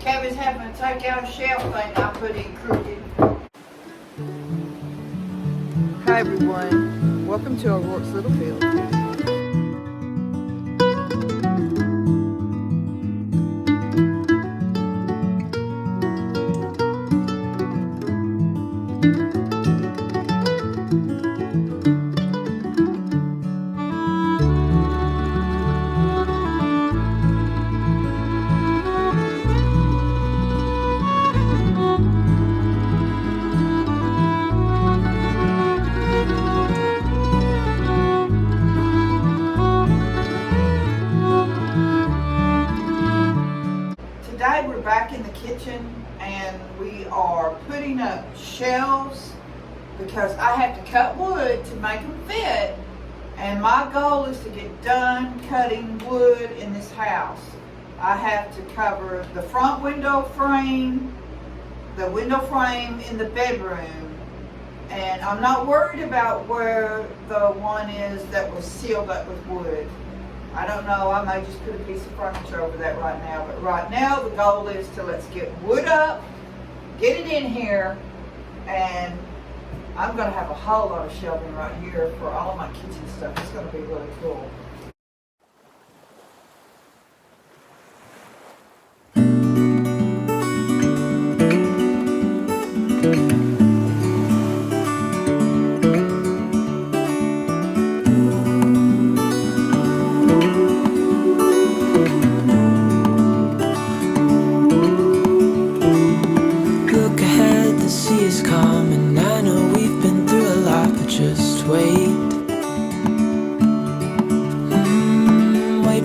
Kevin's having to take out a shelf thing I put in crooked. Hi everyone, welcome to O'Rourke's Littlefield. Today we're back in the kitchen and we are putting up shelves because I have to cut wood to make them fit, and my goal is to get done cutting wood in this house. I have to cover the front window frame, the window frame in the bedroom, and I'm not worried about where the one is that was sealed up with wood. I don't know, I may just put a piece of furniture over that right now, but right now the goal is to let's get wood up, get it in here, and I'm going to have a whole lot of shelving right here for all of my kitchen stuff. It's going to be really cool.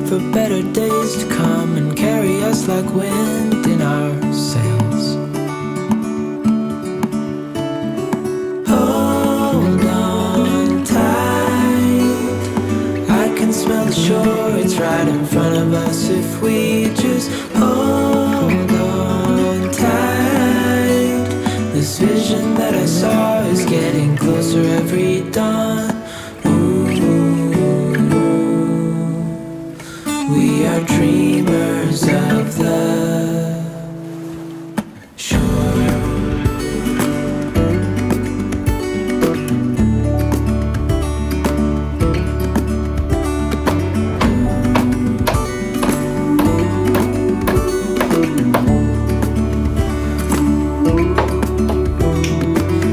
For better days to come and carry us like wind in our sails. Hold on tight, I can smell the shore, it's right in front of us if we just hold on tight. This vision that I saw is getting closer every dawn. We are dreamers of the shore.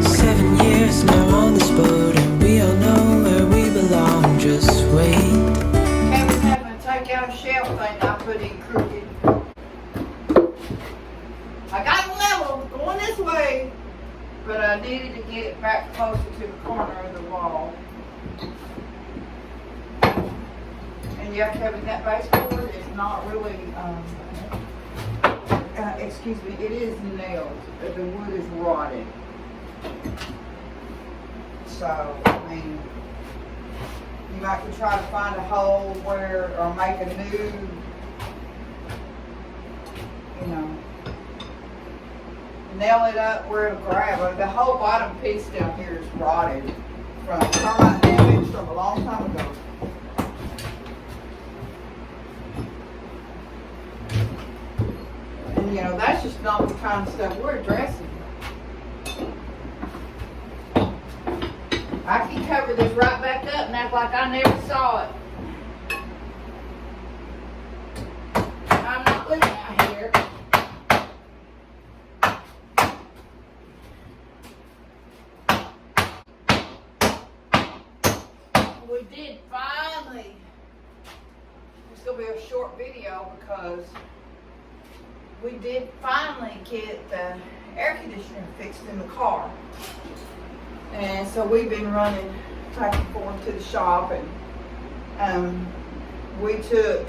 7 years now on this boat, and we all know where we belong. Just wait. Take out a shelf thing I put in crooked. I got it level going this way, but I needed to get it back closer to the corner of the wall. And yeah, Kevin, that baseboard is not really, excuse me, it is nailed, but the wood is rotted. So, I mean, you might could try to find a hole where, or make a new, nail it up where it'll grab. The whole bottom piece down here is rotted from termite damage from a long time ago. And that's just not the kind of stuff we're addressing. I can cover this right back up and act like I never saw it. I'm not living out here. We did finally. It's going to be a short video because we did finally get the air conditioner fixed in the car. And so we've been running back and forth to the shop, and we took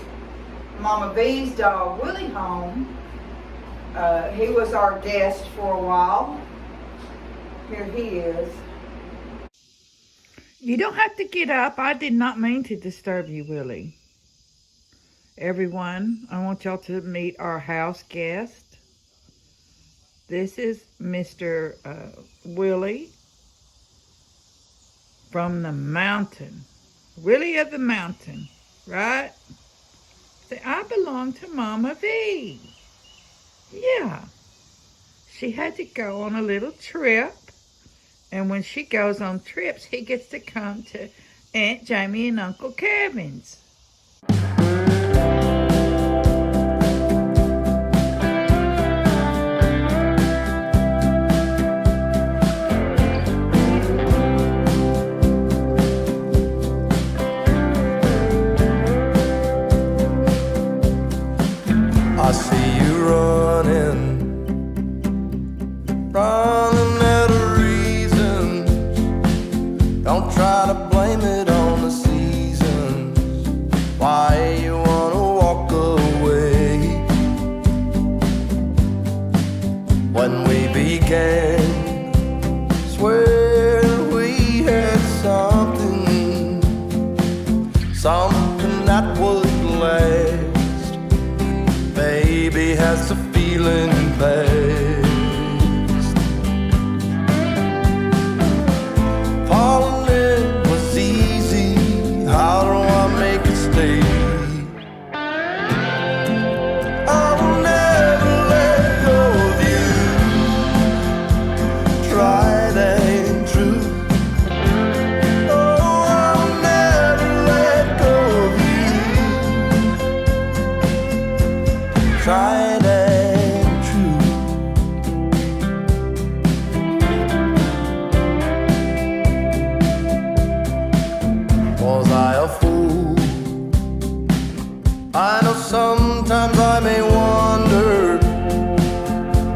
MamaV's dog Willie home. He was our guest for a while. Here he is. You don't have to get up. I did not mean to disturb you, Willie. Everyone, I want y'all to meet our house guest. This is Mr. Willie from the mountain. Willie of the mountain, right? Say, I belong to MamaV. Yeah. Yeah. She had to go on a little trip. And when she goes on trips, he gets to come to Aunt Jamie and Uncle Kevin's. I see you running out of reason. Don't try to blame it on the seasons. Why you wanna walk away? When we began, swear we had something that would last. Baby, has the feeling passed? Falling in was easy. How do I make it stay? I will never let go of you. Tried and true. Oh, I'll never let go of you. Tried and true. Was I a fool? I know sometimes I may wonder,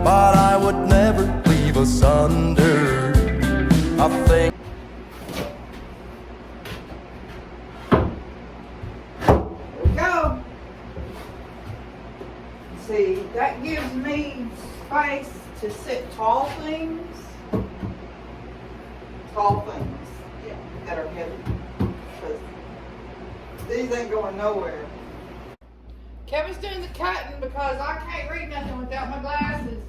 but I would never leave asunder. I think Go. See, that gives me space to sit tall things. Yeah, that are heavy. 'Cause these ain't going nowhere. Kevin's doing the cutting because I can't read nothing without my glasses.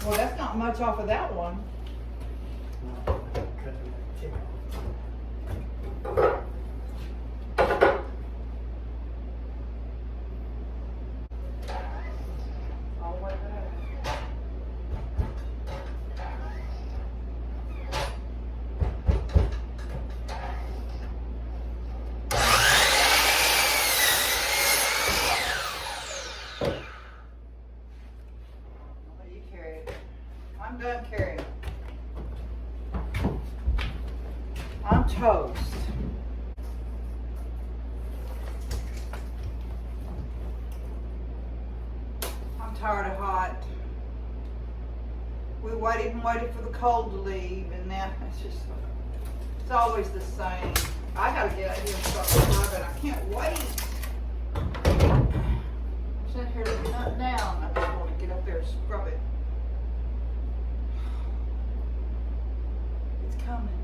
Well, that's not much off of that one. All the way back. I'll let you carry it. I'm done carrying it. I'm toast. I'm tired of hot. We waited and waited for the cold to leave, and now it's always the same. I gotta get out here and start scrubbing. I can't wait. I'm sitting here looking up down. I just want to get up there and scrub it. It's coming.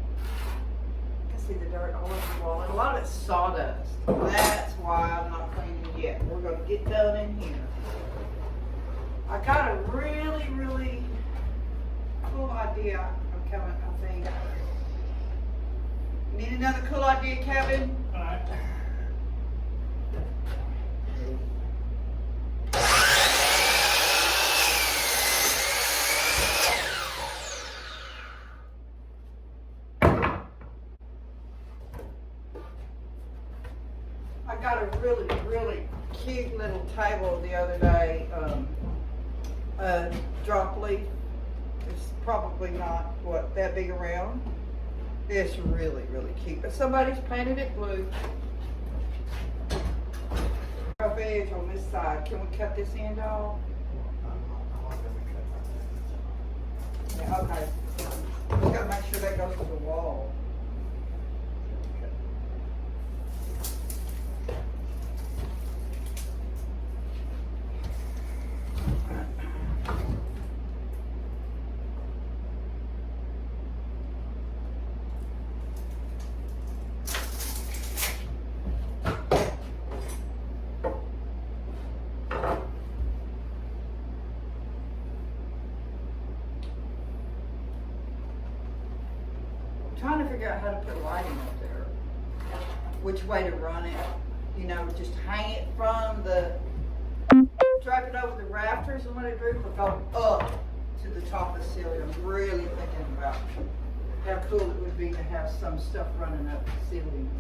I can see the dirt all over the wall. And a lot of it's sawdust. That's why I'm not cleaning yet. We're going to get done in here. I got a really, really cool idea. I'm coming, I think. Need another cool idea, Kevin? All right. I got a really, really cute little table the other day, a drop leaf. It's probably not, that big around. It's really, really cute, but somebody's painted it blue. Rough edge on this side. Can we cut this end off? Yeah, okay. We gotta make sure that goes to the wall. Trying to figure out how to put lighting up there. Which way to run it. You know, just hang it from the strap it over the rafters and let it droop, or go up to the top of the ceiling. I'm really thinking about how cool it would be to have some stuff running up the ceiling.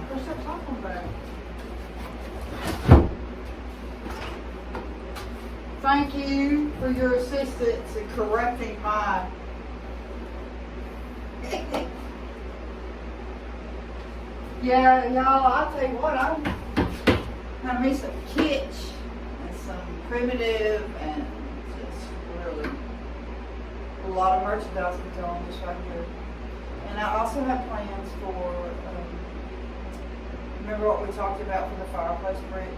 What's that talking about? Thank you for your assistance in correcting my yeah, y'all, I'll tell you what, I'm gonna me some kitsch and some primitive and just really a lot of merchandise going on just right here. And I also have plans for remember what we talked about for the fireplace brick?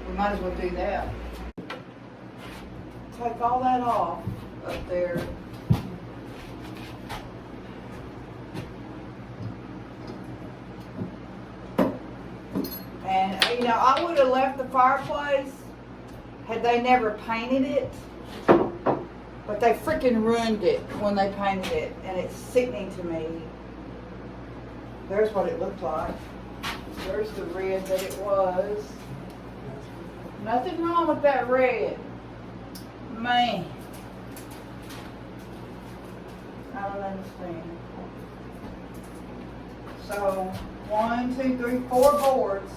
We might as well do that. Take all that off up there. And you know, I would have left the fireplace had they never painted it. But they freaking ruined it when they painted it, and it's sickening to me. There's what it looked like. There's the red that it was. Nothing wrong with that red. Man. I don't understand. So, 1, 2, 3, 4 boards.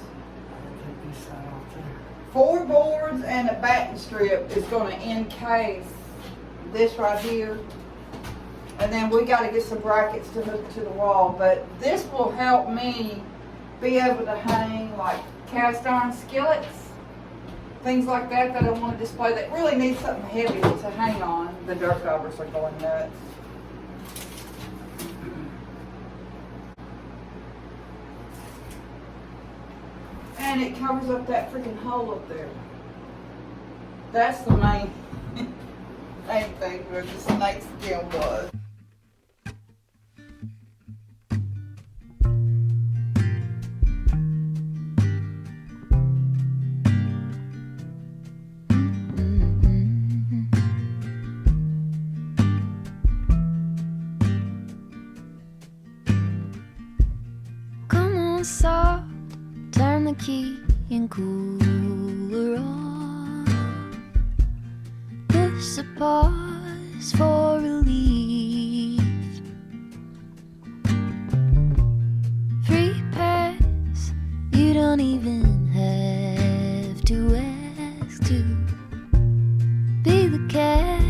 4 boards and a batting strip is going to encase this right here. And then we got to get some brackets to hook to the wall. But this will help me be able to hang like cast iron skillets, things like that I want to display that really need something heavy to hang on. The dirt gobbers are going nuts. And it covers up that freaking hole up there. That's the main thing where the snake skin was. Come on, soft, turn the key and cooler on. Push the pause for relief. Free pass, you don't even have to ask to be the cat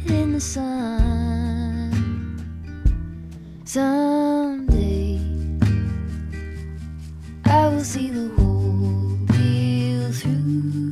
in the sun. Someday I will see the whole deal through.